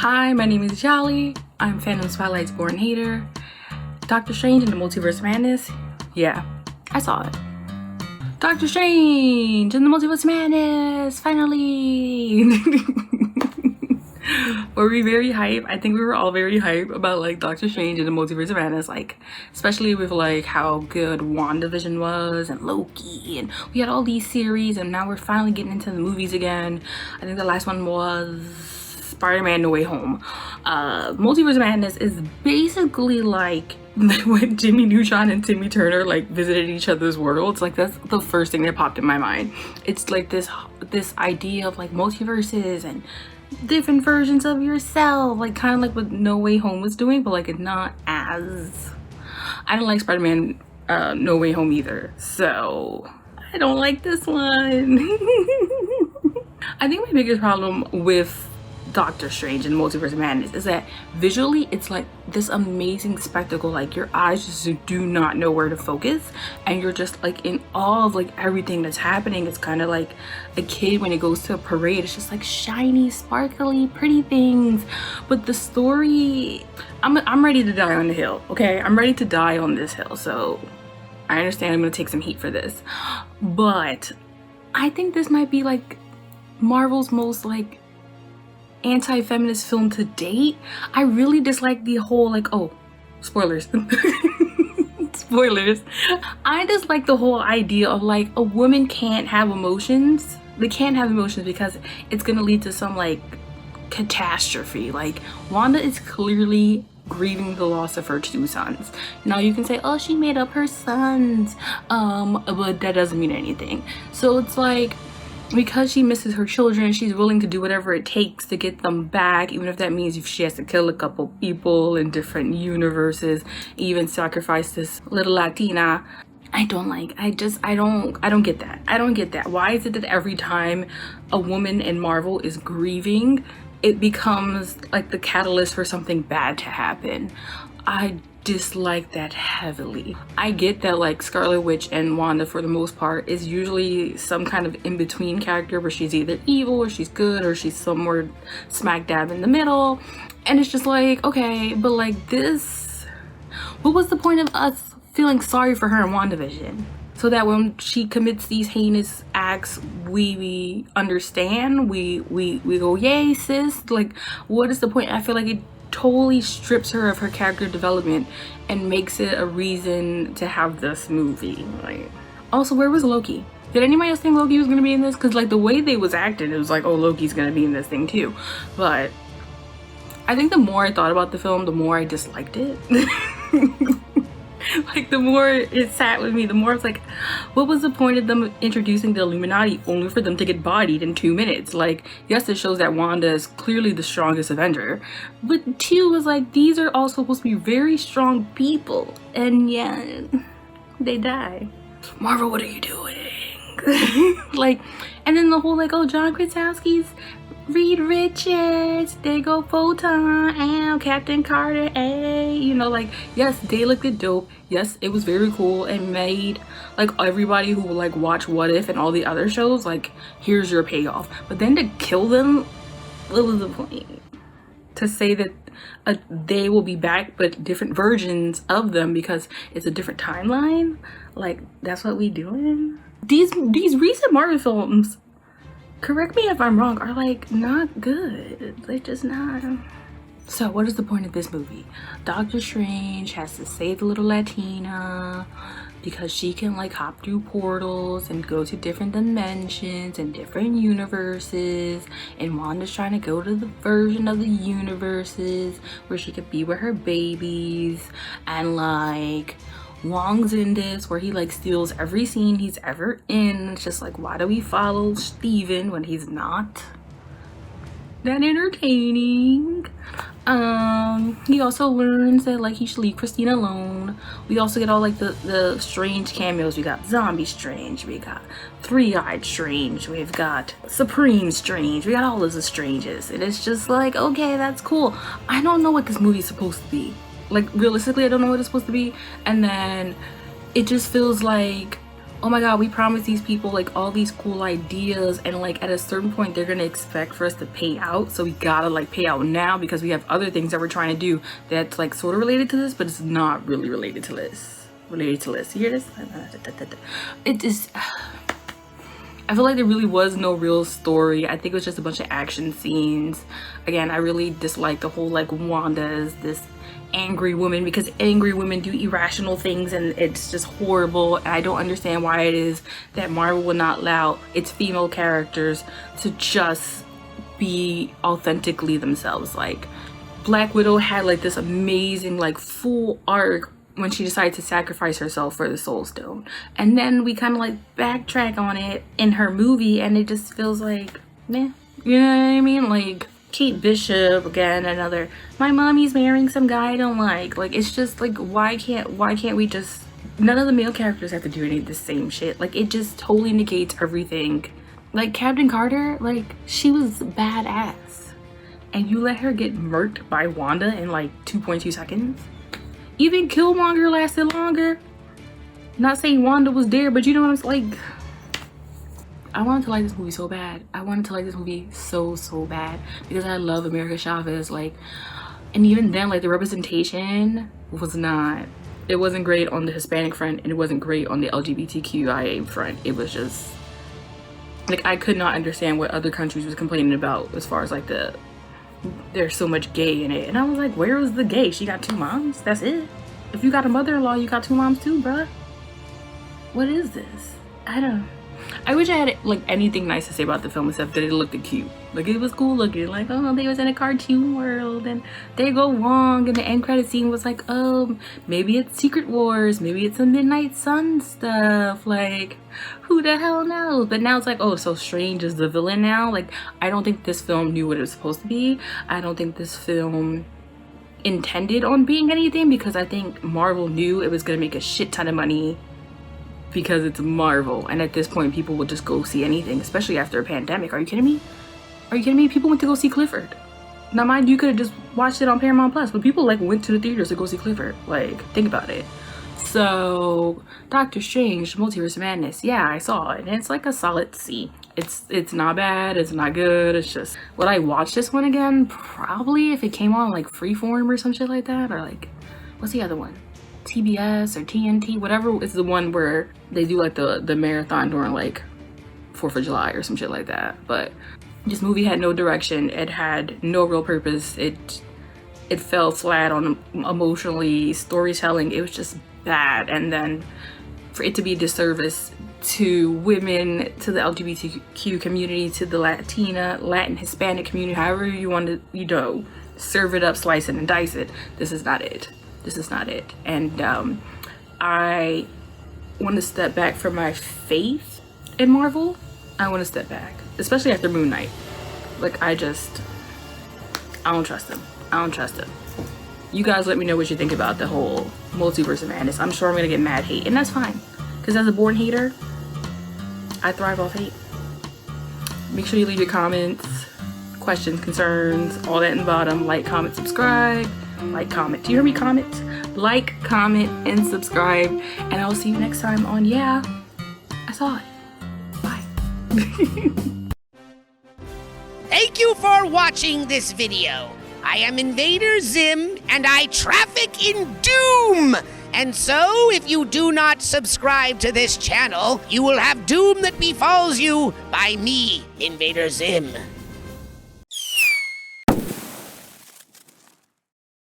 Hi, my name is Yali. I'm Fandom Spotlite's born hater. Doctor Strange in the Multiverse of Madness. Yeah, I saw it. Doctor Strange in the Multiverse of Madness, finally! Were we very hype? I think we were all very hype about like Doctor Strange in the Multiverse of Madness, like especially with like how good WandaVision was and Loki, and we had all these series, and now we're finally getting into the movies again. I think the last one was Spider-Man No Way Home. Multiverse of Madness is basically like when Jimmy Neutron and Timmy Turner like visited each other's worlds. Like that's the first thing that popped in my mind. It's like this idea of like multiverses and different versions of yourself, like kind of like what No Way Home was doing, but like it's not as. I don't like Spider-Man No Way Home either, so I don't like this one. I think my biggest problem with Doctor Strange and Multiverse of Madness is that visually it's like this amazing spectacle. Like your eyes just do not know where to focus, and you're just like in awe of like everything that's happening. It's kind of like a kid when it goes to a parade. It's just like shiny, sparkly, pretty things. But the story, I'm ready to die on the hill. Okay, I'm ready to die on this hill. So I understand I'm gonna take some heat for this, but I think this might be like Marvel's most like anti-feminist film to date. I really dislike the whole like, oh, spoilers. Spoilers. I dislike the whole idea of like a woman can't have emotions. They can't have emotions because it's gonna lead to some like catastrophe. Like Wanda is clearly grieving the loss of her two sons. Now you can say, oh, she made up her sons, but that doesn't mean anything. So it's like, because she misses her children, she's willing to do whatever it takes to get them back, even if that means if she has to kill a couple people in different universes, even sacrifice this little Latina. I don't get that. I don't get that. Why is it that every time a woman in Marvel is grieving, it becomes like the catalyst for something bad to happen? I dislike that heavily. I get that like Scarlet Witch and Wanda for the most part is usually some kind of in-between character where she's either evil or she's good or she's somewhere smack dab in the middle, and it's just like, okay, but like this, what was the point of us feeling sorry for her in WandaVision? So that when she commits these heinous acts, we understand, we go, yay sis. Like what is the point? I feel like it totally strips her of her character development and makes it a reason to have this movie. Like, also, where was Loki? Did anybody else think Loki was gonna be in this? Because like the way they was acting, it was like, oh, Loki's gonna be in this thing too. But I think the more I thought about the film, the more I disliked it. Like the more it sat with me, the more it's like, what was the point of them introducing the Illuminati only for them to get bodied in 2 minutes? Like, yes, it shows that Wanda is clearly the strongest Avenger, but 2 was like, these are all supposed to be very strong people, and yeah, they die. Marvel, what are you doing? Like, and then the whole like, oh, John Krasinski's Reed Richards, there go Photon, and Captain Carter, hey, you know, like, yes, they looked dope. Yes, it was very cool and made like everybody who would like watch What If and all the other shows, like, here's your payoff. But then to kill them, what was the point? To say that they will be back, but different versions of them because it's a different timeline? Like, that's what we doing? These recent Marvel films, correct me if I'm wrong, are like not good. They're just not. So what is the point of this movie? Doctor Strange has to save the little Latina because she can like hop through portals and go to different dimensions and different universes, and Wanda's trying to go to the version of the universes where she could be with her babies, and like Wong's in this where he like steals every scene he's ever in. It's just like, why do we follow Steven when he's not that entertaining? He also learns that like he should leave Christina alone. We also get all like the strange cameos. We got Zombie Strange, we got Three-Eyed Strange, we've got Supreme Strange, we got all of the Stranges, and it's just like, okay, that's cool. I don't know what this movie's supposed to be. Like, realistically, I don't know what it's supposed to be. And then it just feels like, oh my god, we promised these people like all these cool ideas, and like at a certain point they're gonna expect for us to pay out, so we gotta like pay out now because we have other things that we're trying to do that's like sort of related to this, but it's not really related to this. You hear this? It just, I feel like there really was no real story. I think it was just a bunch of action scenes. Again, I really dislike the whole like Wanda is this angry woman, because angry women do irrational things and it's just horrible. And I don't understand why it is that Marvel will not allow its female characters to just be authentically themselves. Like Black Widow had like this amazing like full arc when she decided to sacrifice herself for the Soul Stone, and then we kind of like backtrack on it in her movie and it just feels like meh, you know what I mean? Like Kate Bishop, again, another, my mommy's marrying some guy I don't like it's just like, why can't we just, none of the male characters have to do any of the same shit. Like it just totally negates everything. Like Captain Carter, like she was badass and you let her get murked by Wanda in like 2.2 seconds. Even Killmonger lasted longer. Not saying Wanda was there, but you know what I'm saying? Like, I wanted to like this movie so bad. I wanted to like this movie so bad because I love America Chavez. Like, and even then, like the representation was not, it wasn't great on the Hispanic front and it wasn't great on the LGBTQIA front. It was just like, I could not understand what other countries was complaining about as far as like there's so much gay in it. And I was like, where was the gay? She got 2 moms, that's it. If you got a mother-in-law, you got 2 moms too, bruh. What is this? I wish I had like anything nice to say about the film except that it looked cute. Like it was cool looking, like oh they was in a cartoon world and they go Wong, and the end credit scene was like maybe it's Secret Wars, maybe it's a Midnight Sun stuff, like who the hell knows. But now it's like, oh, so Strange is the villain now. Like I don't think this film knew what it was supposed to be. I don't think this film intended on being anything, because I think Marvel knew it was gonna make a shit ton of money because it's Marvel, and at this point people will just go see anything, especially after a pandemic. Are you kidding me? Are you kidding me? People went to go see Clifford. Now mind you, could have just watched it on Paramount Plus, but people like went to the theaters to go see Clifford. Like, think about it. So Doctor Strange Multiverse of Madness, yeah, I saw it and it's like a solid C. It's not bad, it's not good, it's just, would I watch this one again? Probably, if it came on like Freeform or some shit like that, or like, what's the other one? TBS or TNT, whatever is the one where they do like the marathon during like 4th of July or some shit like that. But this movie had no direction, it had no real purpose, it fell flat on emotionally, storytelling, it was just bad. And then for it to be a disservice to women, to the LGBTQ community, to the Latin Hispanic community, however you want to, you know, serve it up, slice it and dice it, this is not it. This is not it. And I want to step back from my faith in Marvel. I want to step back, especially after Moon Knight. Like I don't trust him. I don't trust him. You guys let me know what you think about the whole Multiverse of Madness. I'm sure I'm gonna get mad hate, and that's fine, because as a born hater, I thrive off hate. Make sure you leave your comments, questions, concerns, all that in the bottom. Like, comment, subscribe. Like, comment. Do you hear me? Comment. Like, comment, and subscribe. And I will see you next time on Yeah, I Saw It. Bye. Thank you for watching this video. I am Invader Zim, and I traffic in doom. And so, if you do not subscribe to this channel, you will have doom that befalls you by me, Invader Zim.